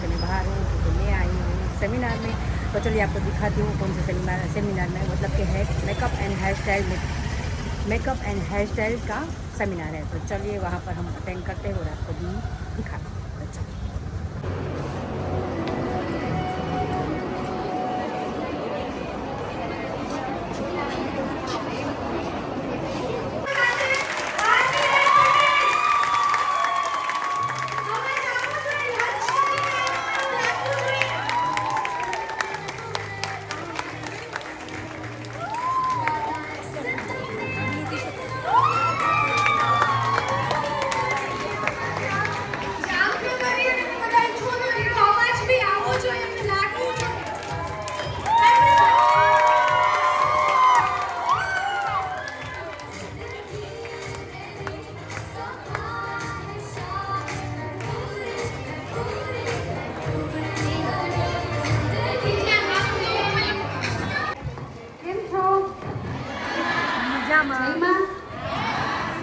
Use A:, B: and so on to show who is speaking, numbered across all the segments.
A: कि मैं बाहर हूँ, क्योंकि मैं आई हूँ सेमिनार में। तो चलिए आपको दिखाती हूँ कौन से सेमिनार में, मतलब कि है मेकअप एंड हेयर स्टाइल का सेमिनार है। तो चलिए वहाँ पर हम अटेंड करते हैं और आपको भी दिखाते हैं। तो चलिए।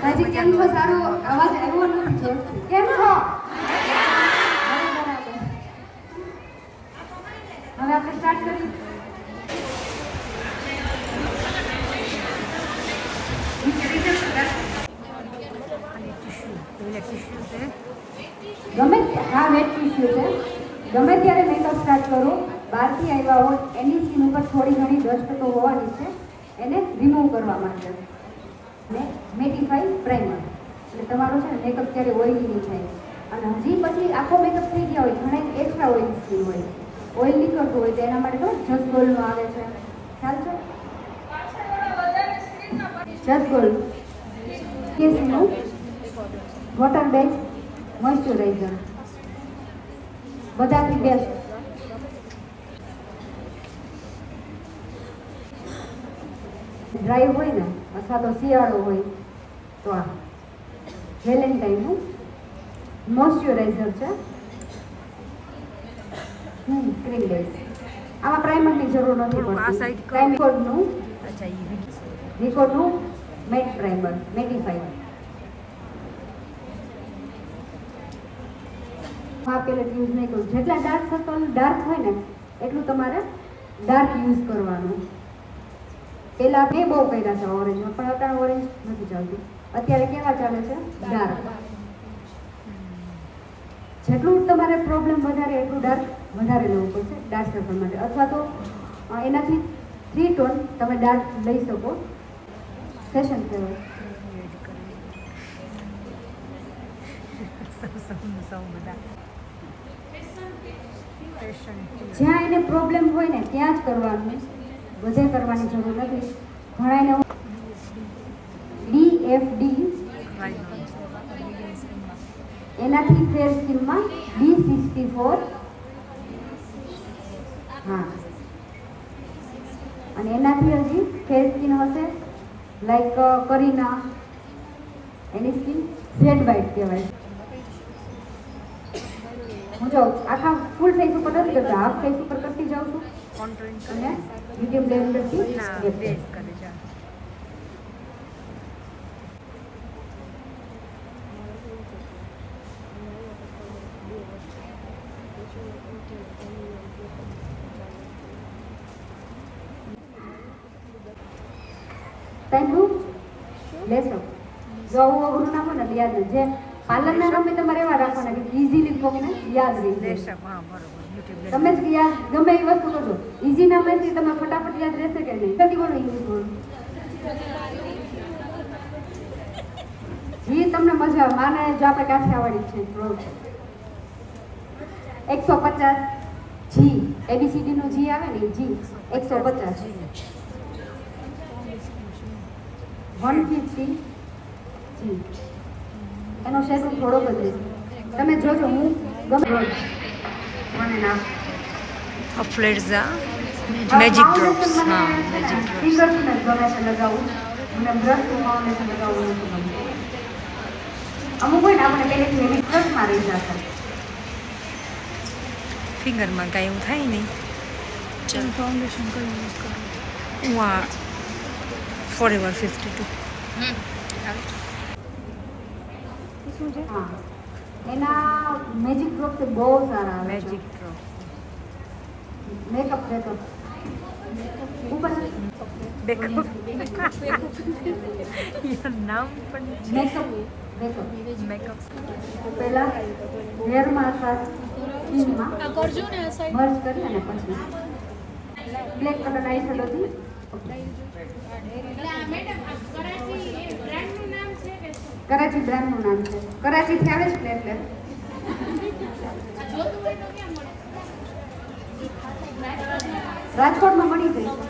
B: હજી કેમ છો? સારો અવાજ આવ્યો નથી. કેમ છો? હવે આપણે સ્ટાર્ટ કરીએ. ગમે હા વેટ ટિશ્યુ છે. ગમે ત્યારે મેકઅપ સ્ટાર્ટ કરો, બહારથી આવ્યા હોય એની સ્કિન ઉપર થોડી ઘણી ડસ્ટ તો હોવાની છે, એને રિમૂવ કરવા માટે. ને મેટિફાઈ પ્રાઇમર એટલે તમારો છે ને મેકઅપ ક્યારે ઓઇલી નહીં થાય. અને હજી પછી આખો મેકઅપ થઈ ગયા હોય, ઘણા એક્સ્ટ્રા ઓઇલી સ્કિન હોય, ઓઇલ નીકળતું હોય તો એના માટે તો જસ્ટ ગોલ્ડનું આવે છે. ખ્યાલ છે? જસ્ટ ગોલ્ડ કેસનું વોટર બેઝ મોઇશ્ચરાઇઝર બધાથી બેસ્ટ. ડ્રાય હોય ને અથવા તો શિયાળો હોય તો આ વેલેન્ટાઇનનું મોઇશ્ચરાઇઝર છે. Cream base. આમાં પ્રાઇમરની જરૂર નથી પડતી. નિકોડનું મેટ પ્રાઇમર મેટિફાઈ. આ પેલેટ યુઝ નહીં કરું. જેટલા ડાર્ક સર્કલ ડાર્ક હોય ને એટલું તમારે ડાર્ક યુઝ કરવાનું. પહેલાં મેં બહુ કર્યા છે ઓરેન્જમાં, પણ અત્યારે ઓરેન્જ નથી ચાલતું. અત્યારે કેવા ચાલે છે? ડાર્ક. જેટલું તમારે પ્રોબ્લેમ વધારે એટલું ડાર્ક વધારે લેવું પડશે ડાર્ક સર્કલ માટે. અથવા તો એનાથી 3 ટોન તમે ડાર્ક લઈ શકો. ફેશન કહેવાય. જ્યાં એને પ્રોબ્લેમ હોય ને ત્યાં જ કરવાનું, બધે કરવાની જરૂર નથી. ઘણા એને DFD એનાથી ફેર સ્કિનમાં D64 હા, અને એનાથી હજી ફેર સ્કિન હશે લાઈક કરીના, એની સ્કિન ઝેડ વ્હાઇટ કહેવાય. હું જો આખા ફૂલ ફેસ ઉપર નથી કરતા, હાફ ફેસ ઉપર કરતી જાઉં છું અને બ્યુટી બ્લેન્ડરથી બેઝ કરે છે. સાહેબ લેશો જો આવું અઘરું નાખો ને યાદ ને. જે પાર્લરના નામે તમારે એવા રાખવાના કે ઇઝીલી કોઈને યાદ રહી જાય. તમે જ યાદ ગમે એ વસ્તુ કરજો, ઇઝી નામેથી તમે ફટાફટ યાદ રહેશે કે નહીં? નથી બોલો ઇંગ્લિશ બોલો. જી તમને મજા માને. જો આપણે કાઠિયાવાડી છે 150 જી ABCD નું જી આવે ને જી 150 150 જી એનો શેડ થોડો બદલે. તમે જોજો હું ગમે મને ના
A: અફ્લેઝા મેજિક ડ્રોપ્સ. હા મેજિક ડ્રોપ્સ.
B: ફિંગરથી જ ગમે છે લગાવું. મને બ્રશથી ફાઉન્ડેશન લગાવવું નથી ગમતું. અમુક હોય ને આપણે પહેલેથી એની બ્રશમાં રહી જશે.
A: ફિંગરમાં કાંઈ એવું થાય નહીં. ચાલ ફાઉન્ડેશન કયું યુઝ કરું? હું આ ફોરએવર 52.
B: શું છે? હા એના મેજિક ડ્રોપ્સ બહુ સારા આવે છે.
A: Magic drop.
B: મેકઅપ મેકઅપ ઉપર
A: બેકઅપ. યાર નામ પણ
B: મેકઅપ મેકઅપ
A: મેકઅપ.
B: પહેલા હેરમાં અથવા સ્કિનમાં મર્જ કરી અને પછી બ્લેક કલર આઈ શેડોથી કરાચી બ્રાન્ડનું નામ છે. કરાચીથી આવે છે ને એટલે રાજકોટમાં મળી જાય છે.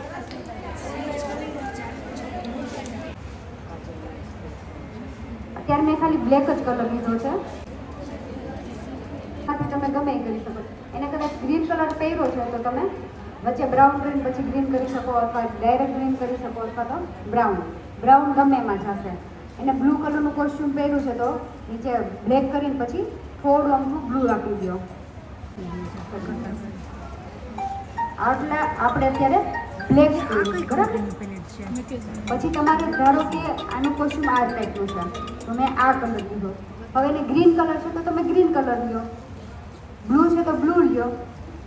B: અત્યારે મેં ખાલી બ્લેક જ કલર લીધો છે. આથી તમે ગમે એ કરી શકો. એને કદાચ ગ્રીન કલર પહેર્યો છે તો તમે વચ્ચે બ્રાઉન ગ્રીન પછી ગ્રીન કરી શકો અથવા ડાયરેક્ટ ગ્રીન કરી શકો અથવા તો બ્રાઉન ગમે એમાં જશે. એને બ્લુ કલરનું કોસ્ટ્યુમ પહેર્યું છે તો નીચે બ્લેક કરીને પછી થોડું આમનું બ્લુ આપી દો. આટલા આપણે અત્યારે બ્લેક બરાબર. પછી તમારે ધારો કે આનું કોસ્ટ્યુમ આ ટાઈપનું છે તો મેં આ કલર લીધો. હવે એને ગ્રીન કલર છે તો તમે ગ્રીન કલર લ્યો. બ્લુ છે તો બ્લુ લ્યો.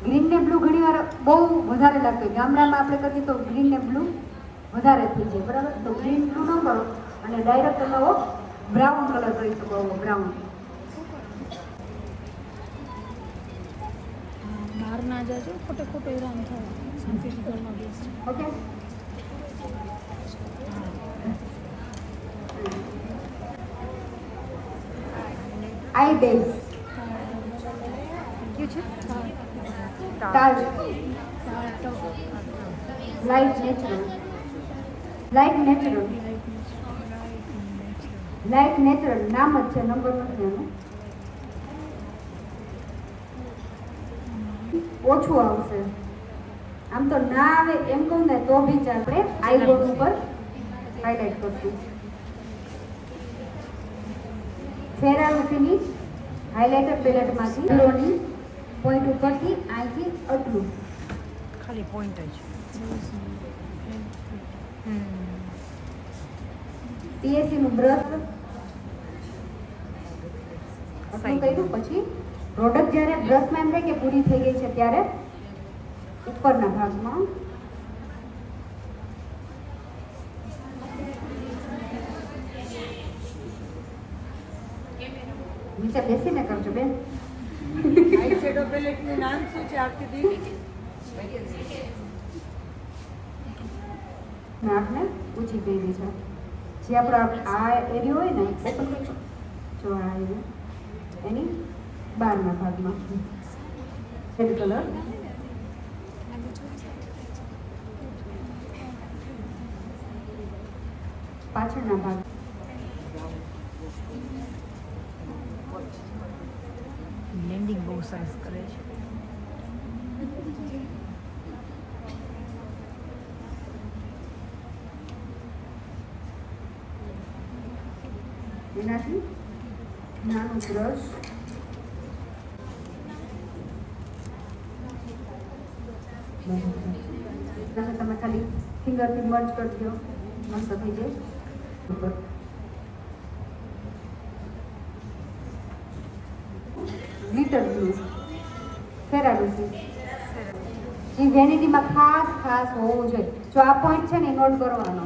B: ગ્રીન ને બ્લુ ઘણીવાર બહુ વધારે લાગતું હોય. ગામડામાં આપણે કરીએ તો ગ્રીન ને બ્લુ વધારે થઈ જાય બરાબર. તો ગ્રીન બ્લુ ન કરો અને ડાયરેક્ટ તમે બ્રાઉન કલર કરી શકો. બ્રાઉન
C: બહાર ના જાજો, ખોટે ખોટે હેરાન થવા. શાંતિથી ઘરમાં બેસજો.
B: ઓકે. આઈ બેઝ
A: કયું છે?
B: તાજ લાઇટ નેચરલ નામ જ છે, નંબર નથી એનો. ઓછું આવશે. આમ તો ના આવે એમ કહું ને તો બી આપણે આઈબોર્ડ ઉપર હાઇલાઇટ કરશું. ફેરાલુસીની હાઇલાઇટર પેલેટમાંથી હીરોની પોઈન્ટ ઉપરથી અહીંથી આટલું
A: ખાલી પોઈન્ટ જ.
B: પીએસસીનું બ્રશ આટલું કર્યું. પછી પ્રોડક્ટ જ્યારે બ્રશમાં એમ થાય કે પૂરી થઈ ગઈ છે ત્યારે ઉપરના ભાગમાં નીચે બેસીને કરજો બેન.
D: આઈ શેડો પેલેટનું નામ શું છે આપકી દી?
B: મેં આપને પૂછી ગઈ છે. જે આપણો આ એરિયો હોય ને જો આ એરિયો એની બહારના ભાગમાં રેડ કલર પાછળના ભાગ
A: બ્લેન્ડિંગ બહુ સરસ કરે છે.
B: એનાથી નાનું બ્રશ તમે ખાલી ફિંગરથી મર્જ કરી દો. મસ્ત થઈ જાય. ઉપર ગ્લિટર બ્લુ ફેરાલુસી જે વેનિટીમાં ખાસ હોવું જોઈએ. જો આ પોઈન્ટ છે ને નોટ કરવાનો.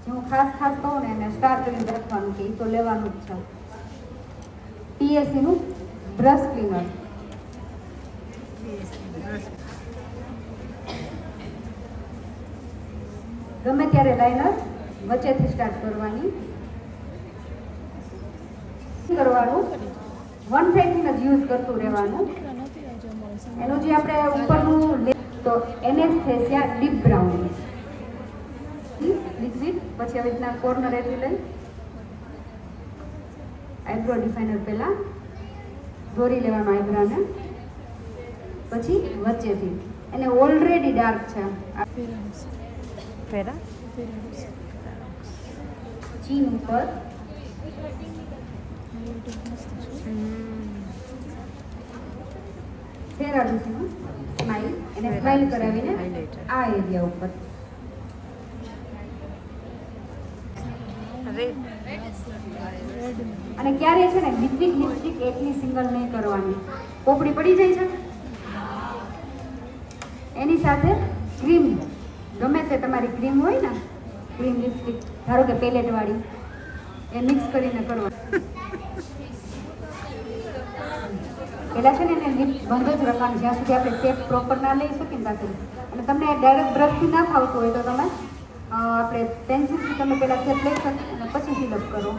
B: જે હું ખાસ કહું ને એને સ્ટાર કરીને રાખવાનું કે એ તો લેવાનું જ છે. પીએસસીનું બ્રશ ક્લીનર ગમે ત્યારે લાઇનર વચ્ચેથી સ્ટાર્ટ કરવાનું વન સાઇડથી જ યુઝ કરતું રહેવાનું. એનું જે આપણે ઉપરનું તો એનેસ્થેસિયા ડીપ બ્રાઉન લિક્વિડ. પછી આવી રીતના કોર્નર એથી લઈ આઈબ્રો ડિફાઇનર પહેલાં દોરી લેવાનો આઈબ્રોને. પછી વચ્ચેથી એને ઓલરેડી ડાર્ક છે
A: ફેરા
B: ચીન ઉપર ફેરાલુસીનું સ્માઇલ એને સ્માઇલ કરાવીને આ એરિયા ઉપર અને ક્યારે છે ને લિક્વિડ લિપસ્ટિક એકની સિંગલ નહીં કરવાની, પોપડી પડી જાય છે. એની સાથે ક્રીમ, ગમે તે તમારી ક્રીમ હોય ને, ક્રીમ લિપસ્ટિક ધારો કે પેલેટ વાળી, એ મિક્સ કરીને કરવાનું. પહેલાં છે ને એને લિપ બંધ જ રાખવાનું જ્યાં સુધી આપણે શેપ પ્રોપર ના લઈ શકીએ ને ત્યાં સુધી. અને તમને ડાયરેક્ટ બ્રશથી ના ફાવતું હોય તો તમે આપણે પેન્સિલથી તમે પહેલાં શેપ લઈ શકો અને પછી ફિલઅપ કરો.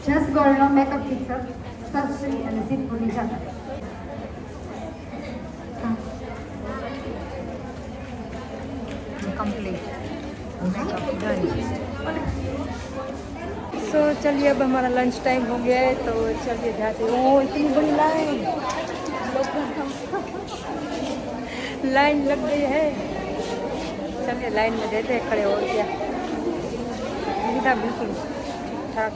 B: જસ્ટ ગર્લનો મેકઅપ ફિક્સર સસ્તી અને સિમ્પલની જાત.
A: कंप्लीट सो चलिए अब हमारा लंच टाइम हो गया है तो चलिए जाते हैं. ओ इतनी बड़ी लाइन लग गई है. चलिए लाइन में देते हैं खड़े हो गया सीधा बिल्कुल ठाक.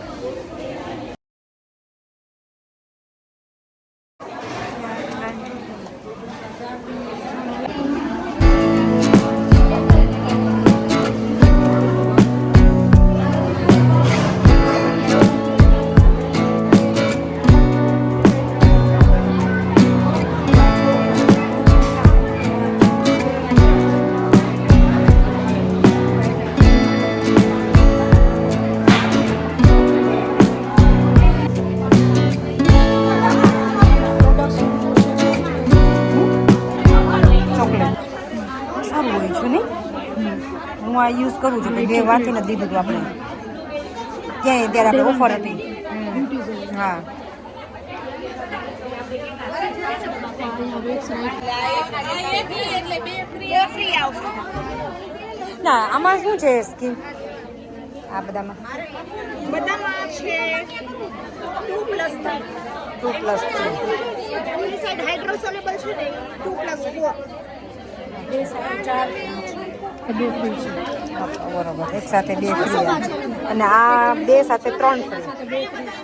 A: હું આ યુઝ કરું છું બે વાંચીને જ લીધું હતું આપણે ક્યાંય ત્યારે આપણે ઓફર હતી. હા ના આમાં શું છે સ્કીમ આ બધામાં
C: છે 2+3 હાઇડ્રોસોલેબલ છે ને 2+4
A: બરોબર એક સાથે 2 ફ્રી અને આ 2 સાથે 3 ફ્રી.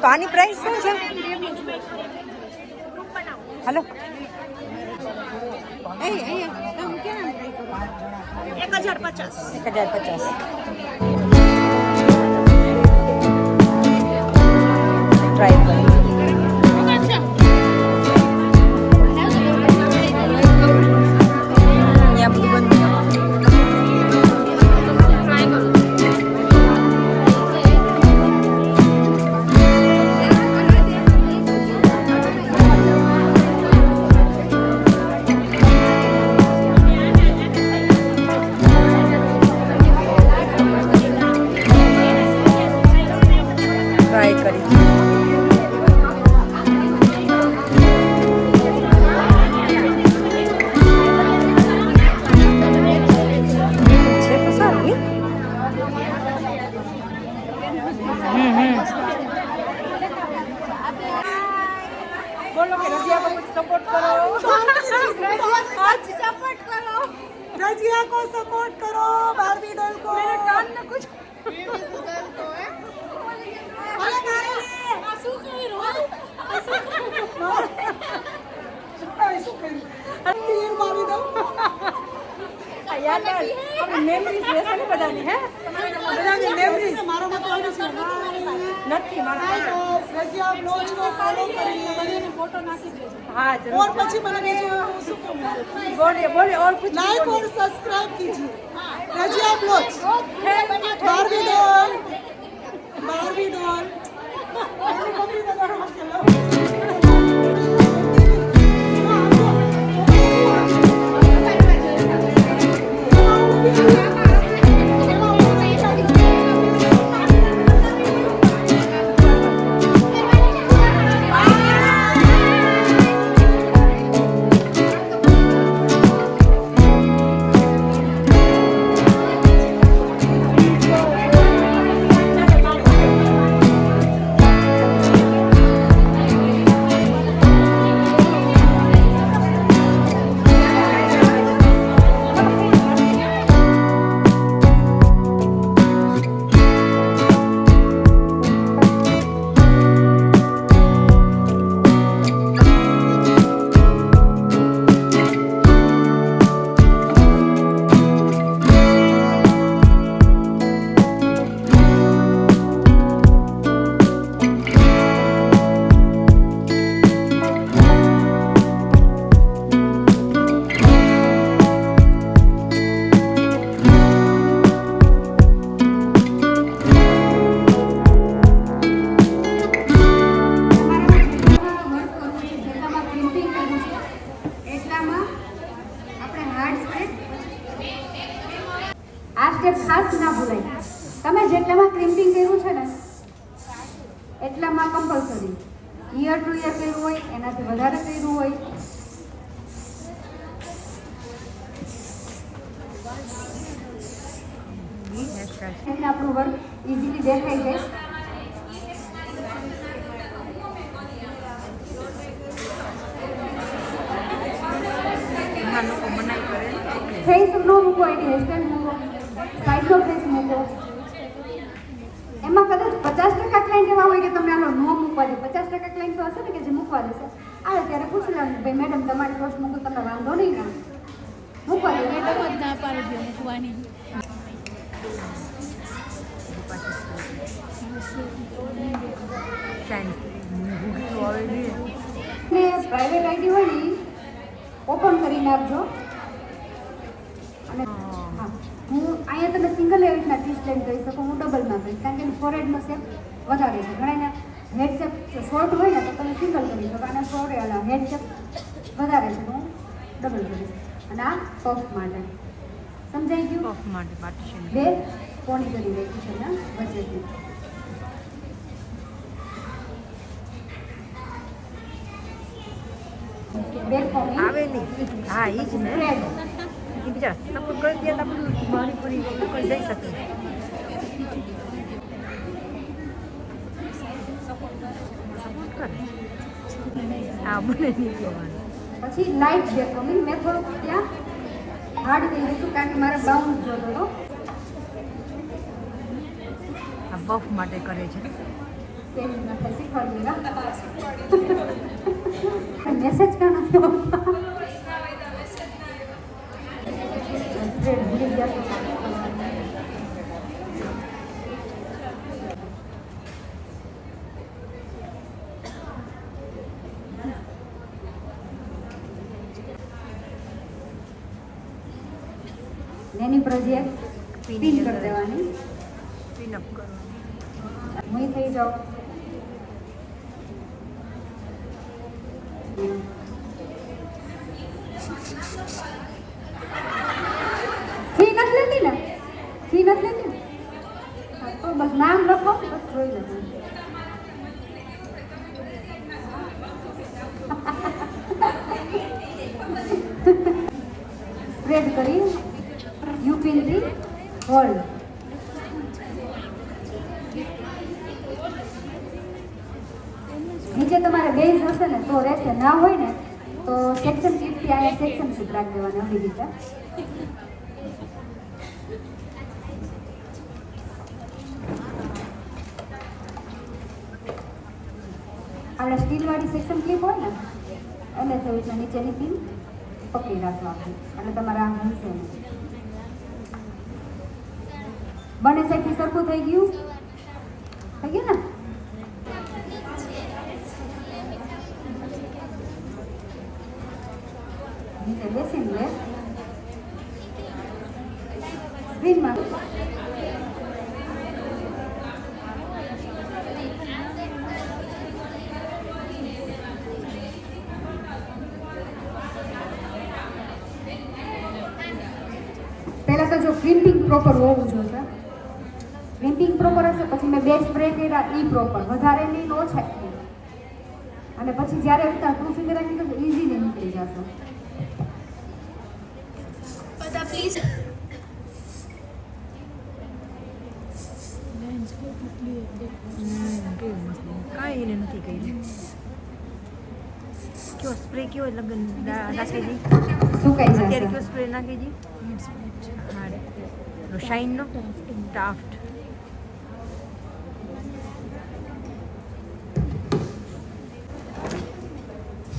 A: તો આની પ્રાઇસ શું છે? હાલો
C: 1050
A: ટ્રાય કરી.
C: બોલો કે રજિયા को सपोर्ट करो रजिया को सपोर्ट करो बार्बी डॉल को मेरे कान में कुछ याद है अपनी मेमोरीज वैसे नहीं बतानी है बतानी मेमोरीज मारो मत वाली से નથી મારા રજિયા બ્લોગ को फॉलो करिए મને फोटो નાખી દેજો हां जरूर और પછી મને બીજું શું કહું बोलिए और कुछ लाइक और सब्सक्राइब कीजिए Razia blog Barbie doll mummy बता रहा
B: જેટલામાં ક્રિમ્પિંગ કર્યું છે ને એટલામાં કમ્પલસરી ઈયર ટુ ઈયર કર્યું હોય એનાથી વધારે કર્યું હોય એટલે આપણું વર્ક ઇઝીલી દેખાઈ જાય ફેસ ન મૂકો એની હેરસ્ટાઈલ મૂકો સાઈડનો ફેસ મૂકો એમાં કદાચ 50% ક્લાયન્ટ એવા હોય કે તમે આનો નો મૂકવા દે 50% ક્લાયન્ટ તો હશે ને કે જે મૂકવા દેશે આવે ત્યારે પૂછી લેવાનું ભાઈ મેડમ તમારી કોસ્ટ મૂકું તમને વાંધો નહીં ના મૂકવા દે મેડમ જ ના પાડી દે મૂકવાની ને પ્રાઇવેટ આઈડી હોય ને ઓપન કરી નાખજો અને હા હું અહીંયા તમે સિંગલ એવી રીતના ટી સ્ટેન્ડ કરી શકો હું ડબલમાં કરીશ કારણ કે એનો ફોરહેડનો શેપ વધારે છે ઘણાને હેડ શેપ શોર્ટ હોય ને તો તમે સિંગલ કરી શકો અને ફોરહેડ હેડ શેપ વધારે છે તો હું ડબલ કરીશ અને આ પફ માટે સમજાઈ ગયું
A: પફ માટે પાર્ટીશન
B: બે કોણી કરી રાખી છે ને વચ્ચેથી બે કોણી
A: આવે નહીં હા એ જ ને
B: સ્પ્રેડ
A: બીજા સપોર્ટ કરી દે તો આપણું મારી પૂરી કરી જઈ શકે સપોર્ટ કરે હા મને નહીં કહેવાનું
B: પછી લાઇટ બેક કમિંગ મેં થોડુંક ત્યાં હાર્ડ થઈ ગયું હતું કારણ કે મારે બાઉન્સ જોતો હતો
A: આ બફ માટે કરે છે
B: કેવી રીતે શીખવાડી મેસેજ કાં નથી આવતા ભૂલી ગયા એની પ્રોજેક્ટ પિન કરી દેવાની
A: પિન અપ કરવાનું
B: હું થઈ જાઉં ફી નથી લેતી ને ફી નથી લેતી ને હા, તો બસ નામ લખો બસ જોઈ લેજો સ્પ્રેડ કરી યુ પિનથી હોલ્ડ નીચે તમારે બેઝ હશે ને તો રહેશે ના હોય ને તો સેક્શન ક્લિપથી અહીંયા સેક્શન ક્લિપ રાખી દેવાની આવી રીતે આપણે સ્ટીલવાળી સેક્શન ક્લિપ હોય ને એને થયું એટલે નીચેની પિન પકડી રાખવાની એટલે તમારે આમ હલશે નહીં બંને સાઈડથી સરખું થઈ ગયું ને નીચે બેસીને લે સ્ક્રીનમાં પહેલાં તો જો ક્રિમ્પિંગ પ્રોપર હોવું જોઈએ ક્રિમ્પિંગ પ્રોપર હશે પછી મેં બે સ્પ્રે કર્યા એ પ્રોપર વધારે નહીં ઓછા અને પછી જ્યારે રીતના ટુ ફિગર રાખી તો ઇઝીલી નીકળી જશે
E: પ્લીઝ
A: કાંઈ એને નથી કહી કયો સ્પ્રે કયો લગન નાખી દી
B: સુકાઈ
A: અત્યારે
B: જશે
A: કયો સ્પ્રે નાખી દી હા શાઇનનો ટાફ્ટ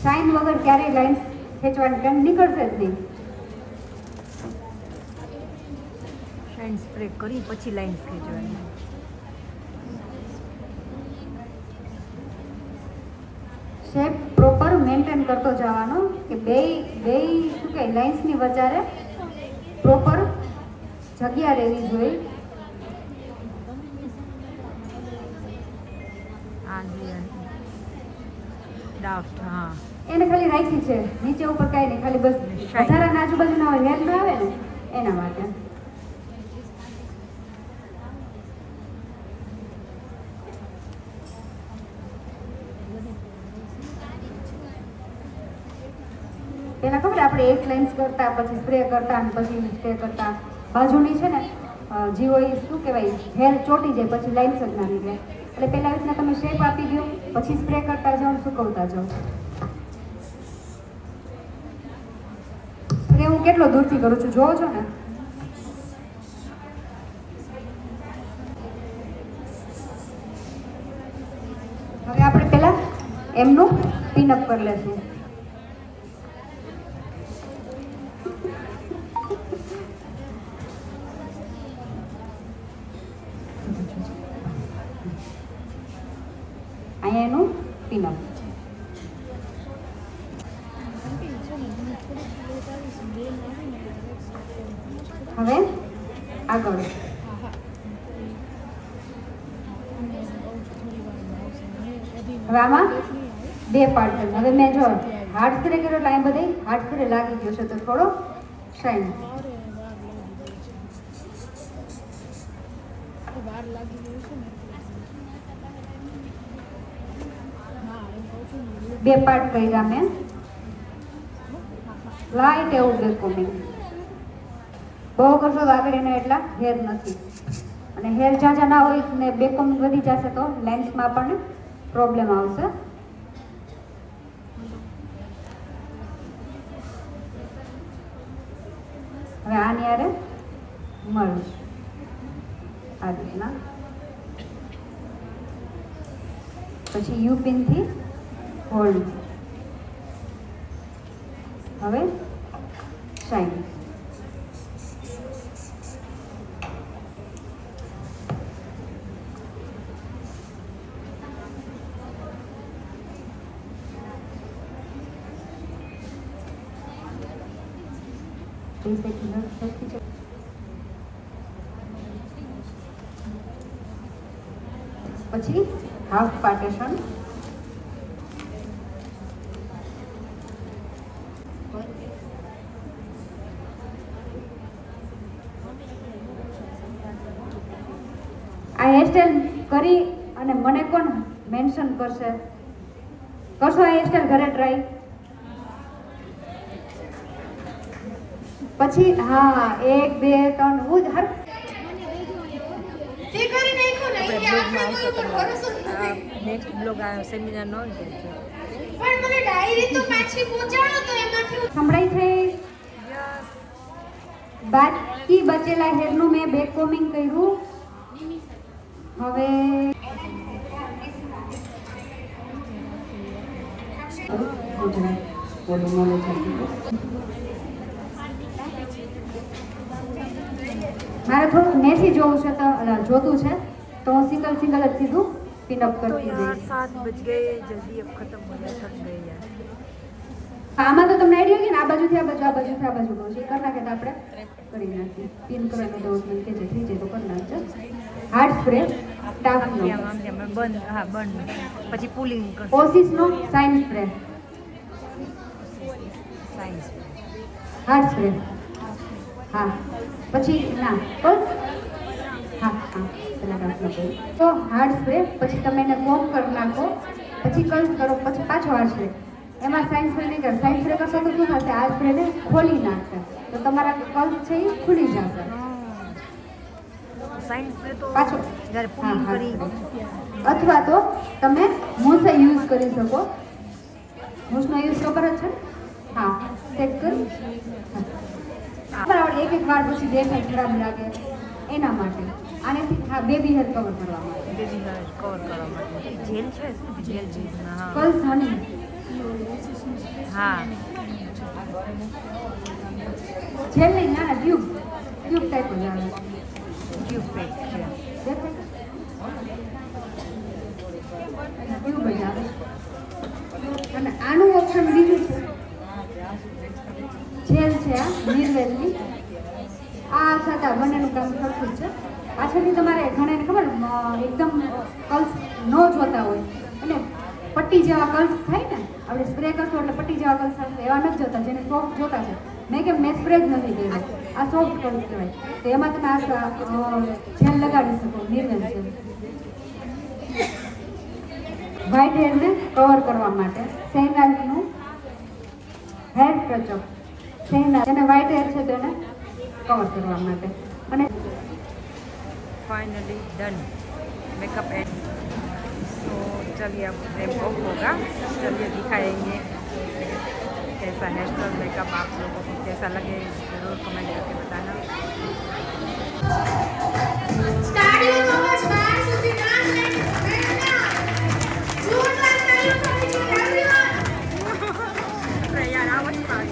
B: શાઇન વગર ક્યારેય લાઇન્સ ખેંચવાની કેમ નીકળશે જ નહીં
A: શાઇન સ્પ્રે કરી પછી લાઇન્સ ખેંચવાની
B: શેપ પ્રોપર મેન્ટેન કરતો જવાનો કે બે શું કહે લાઇન્સની વચ્ચે પ્રોપર જગ્યા રહેવી જોઈએ
A: ડાફ્ટ હા
B: એને ખાલી રાખી છે નીચે ઉપર કાંઈ નહીં ખાલી બસ વધારાના આજુબાજુના હેર ના આવે ને એના માટે પહેલાં ખબર આપણે એક લાઇન્સ કરતા, પછી સ્પ્રે કરતા અને પછી સ્પ્રે કરતા. બાજુની છે ને જે હોય શું કહેવાય, હેર ચોટી જાય પછી લાઇન્સ જ ના નીકળે. એટલે પહેલાં રીતના તમે શેપ આપી દો, પછી સ્પ્રે કરતા જાઓ, સુકવતા જાઓ. સ્પ્રે હું કેટલો દૂરથી કરું છું જોવો છો ને. હવે આપણે પહેલાં એમનું પિનઅપ કરી લેશું. અહીંયા એનું પિનઅપ. હવે આગળ હવે આમાં 2 પાર્ટ છે. હવે મેં જો હાર્ડ સ્પ્રે કર્યો એટલે અહીં બધે હાર્ડ સ્પ્રે લાગી ગયો છે, તો થોડો શાઇન. બે પાર્ટ કર્યા મેં. લાઈટ એવું બેકોમિંગ. બહુ કરશો તો આગળ એના એટલા હેર નથી, અને હેર ઝાઝા ના હોય ને બેકોમિંગ વધી જશે તો લેન્સમાં પણ પ્રોબ્લેમ આવશે. હવે આની આરે મર્જ આ રીતના, પછી યુ પિનથી હોલ્ડ. હવે શાઇન. પછી હાફ પાર્ટેશન. આ હેરસ્ટાઈલ કરી અને મને કોણ મેન્શન કરશે? કરશો આ હેરસ્ટાઈલ ઘરે ટ્રાય? પછી હા 1 2 3 હું હર
C: તે કરી નાખો ને કે આપણે કોઈ ઉપર ભરોસો નથી.
A: નેક્સ્ટ બ્લોગ આ સેમિનાર નો છે,
C: પણ મને ડાયરી તો પાછી પહોંચાડો તો એમાંથી
B: સંભળાય છે. બાકી બચેલા હેરનું મેં બેક કોમિંગ કર્યું. હવે મારે થોડુંક મેસી જોવું છે, તો જોતું છે તો હું સિંગલ જ સીધું પિનઅપ
A: तो
B: કરતી
A: यहाँ
B: જઈશ.
A: 7 बज गए, जल्दी अब खत्म हो गया, थक गए यार.
B: આમાં તો તમને આઈડિયા કે ને આ બાજુથી આ બાજુ, આ બાજુથી આ બાજુ કહું છું. કરી નાખે તો આપણે કરી નાખીએ. પિન કરવાનો તો કે જે થઈ જાય તો કરી નાખજો. હાર્ડ સ્પ્રે ટાફનો,
A: આમ બંધ, હા બંધ, પછી પુલિંગ કરશું.
B: ઓસિસનો shine spray,
A: science
B: hard spray. હા પછી ના બસ હા હા પેલા ટાફનો કહ્યું તો હાર્ડ સ્પ્રે. પછી તમે એને કોમ કરી નાખો, પછી કર્લ્સ કરો, પછી પાછો હાર્ડ સ્પ્રે. એમાં સાઇન સ્પ્રે નહીં કરે. સાઇન સ્પ્રે કરશો તો શું થશે? આ સ્પ્રેને ખોલી નાખશે તો તમારા કર્લ્સ છે એ ખુલી જશે.
A: સાયન્સ ને તો
B: પાછો
A: જ્યારે પુલિંગ કરી
B: અથવા તો તમે મૂસ યુઝ કરી શકો. મૂસનો યુઝ ખબર જ છે? હા સેટ કરી બરાબર. એક વાર પછી દેખાય ખરાબ લાગે એના માટે. આનેથી હા બેબી હેર કવર કરવા માટે,
A: બેબી હેર કવર કરવા માટે જેલ છે, જેલ ચીઝના. હા
B: કર્લ્સ હની.
A: હા
B: જેલ નહીં, ના ટ્યુબ ટાઈપ જ આવે છે.
A: ટ્યુબ પેક છે.
B: દેખાય? ટ્યુબ જ આવે છે. અને આનું ઓપ્શન બીજું છે, જેલ છે આ નિર્વેલની. આ છતાં બંનેનું કામ સરખું જ છે. પાછળથી તમારે ઘણાને ખબર એકદમ કર્લ્સ ન જોતા હોય એટલે પટ્ટી જેવા કર્લ્સ થાય ને, આપણે સ્પ્રે કરશું એટલે પટ્ટી જેવા કર્લ્સ થાય, એવા નથી જોતા. જેને સોફ્ટ જોતા છે, મેં કેમ મેં સ્પ્રે જ નથી કર્યો, આ સોફ્ટ કર્લ્સ કહેવાય. તો એમાં તમે આ જેલ લગાડી શકો, નિર્વેલ જેલ. વ્હાઇટ હેરને કવર કરવા માટે શહેનાઝનું હેર ટચઅપ શહેના જેને વ્હાઇટ હેર છે તેને કવર કરવા માટે. અને
A: फाइनली डन मेकअप एंड. तो चलिए अब रेप ऑफ होगा. चलिए दिखाएंगे कैसा नेचुरल मेकअप आप लोगों को कैसा लगे ज़रूर कमेंट करके बताना. यार आवाज पास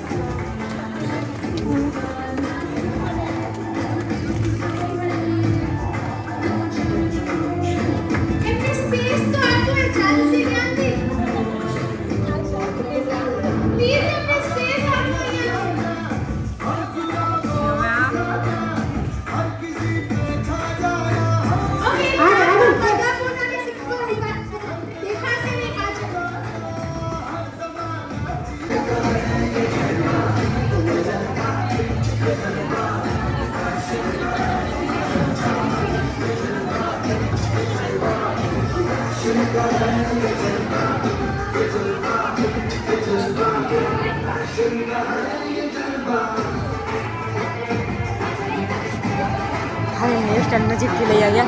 A: हाँ हेयर स्टाइल नजीक की ले आ गया.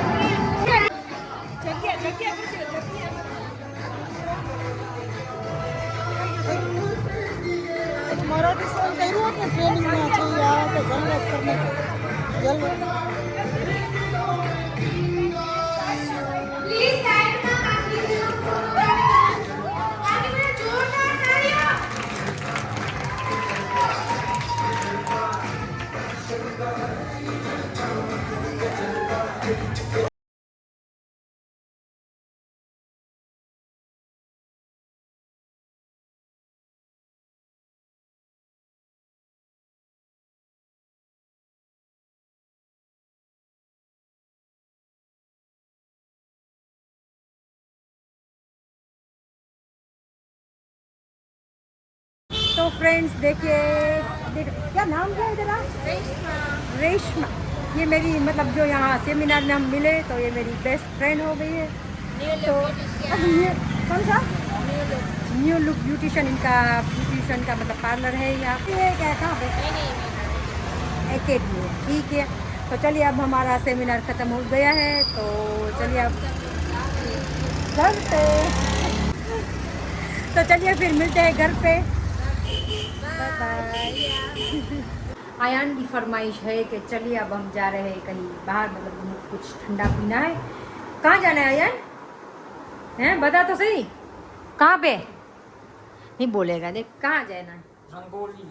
C: मराठी सॉन्ग કર્યું કે ટ્રેનિંગ માં છે યાર કે જલવત કરને જલવત
B: પ્લીઝ સાઈડ માં રાખી દો. આને મને જોરદાર તાળીઓ.
A: तो फ्रेंड्स देखिए क्या नाम क्या है तेरा? रेशमा. ये मेरी मतलब जो यहाँ सेमिनार में हम मिले तो ये मेरी बेस्ट फ्रेंड हो गई है. तो कौन सा न्यू लुक ब्यूटिशियन इनका ब्यूटिशियन का मतलब पार्लर है यहाँ पे. क्या कहाँ पे? एकेडमी. ठीक है. तो चलिए अब हमारा सेमिनार ख़त्म हो गया है तो चलिए अब घर पे. तो चलिए फिर मिलते हैं घर पे. आयान की फरमाइश है कि चलिए अब हम जा रहे हैं कहीं बाहर मतलब कुछ ठंडा पीना है. कहाँ जाना है आयान? हैं बता तो सही कहाँ पे? नहीं बोलेगा. देख कहाँ जाना है? रंगोली.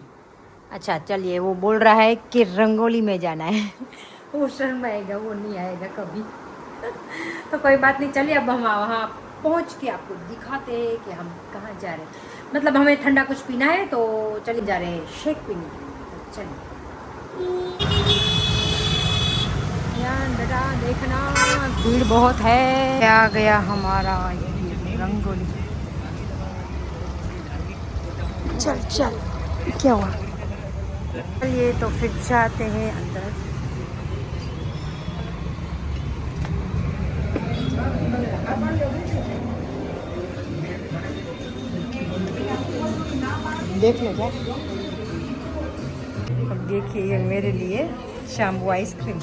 A: अच्छा चलिए वो बोल रहा है कि रंगोली में जाना है. वो शर्म आएगा वो नहीं आएगा कभी. तो कोई बात नहीं. चलिए अब हम वहाँ पहुँच के आपको दिखाते हैं कि हम कहाँ जा रहे हैं. मतलब हमें ठंडा कुछ पीना है तो चलिए जा रहे हैं शेक पीने के लिए. चलिए ध्यान बेटा देखना भीड़ बहुत है. आ गया हमारा ये रंगोली. चल चल क्या हुआ? चलिए तो फिर जाते हैं अंदर. देख लो क्या. अब देखिए ये मेरे लिए शैम्पू आइसक्रीम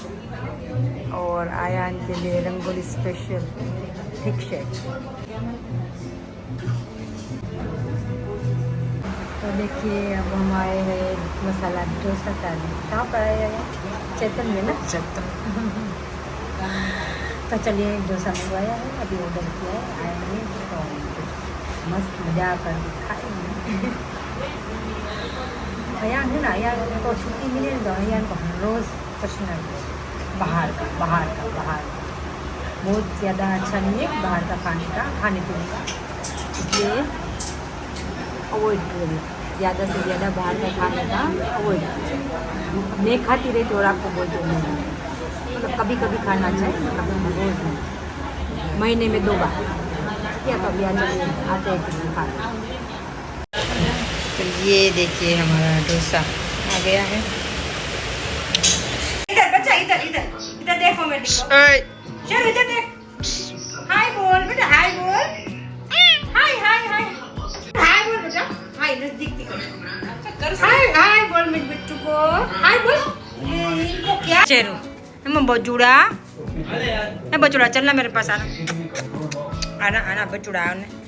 A: और आयान के लिए रंगोली स्पेशल थिक शेक. तो देखिए अब हम आए हैं मसाला डोसा खाने. कहाँ पर आए हैं? चेतन में ना. चेतन. तो चलिए डोसा मंगवाया है अभी ऑर्डर किया है. आएंगे तो मस्त मजा कर खाएंगे. अयान है ना अयान को छुट्टी मिले तो अयान को हर रोज़ कुछ ना कुछ बाहर का बहुत ज़्यादा अच्छा नहीं है बाहर का खाने पीने का. इसलिए अवॉइड करिए. ज़्यादा से ज़्यादा बाहर का खाने का अवॉइड कीजिए. मैं खाती रहती और आपको बोलती हूँ मतलब कभी कभी खाना चाहिए मतलब रोज़ नहीं. महीने में 2 बार क्या तो अभी आते हैं किसी खाना. तो ये देखिए हमारा डोसा आ गया है. इधर बच्चा इधर देखो मैं चल इधर देख. हाय बोल बेटा हाय बोल. हाय बोल बेटा हाय हाय नजदीक हाय हाय बोल मेरे बिट्टू को हाय बोल इनको क्या चेरू हम बचूड़ा है बचूड़ा चलना मेरे पास आना आना आना बचूड़ा आना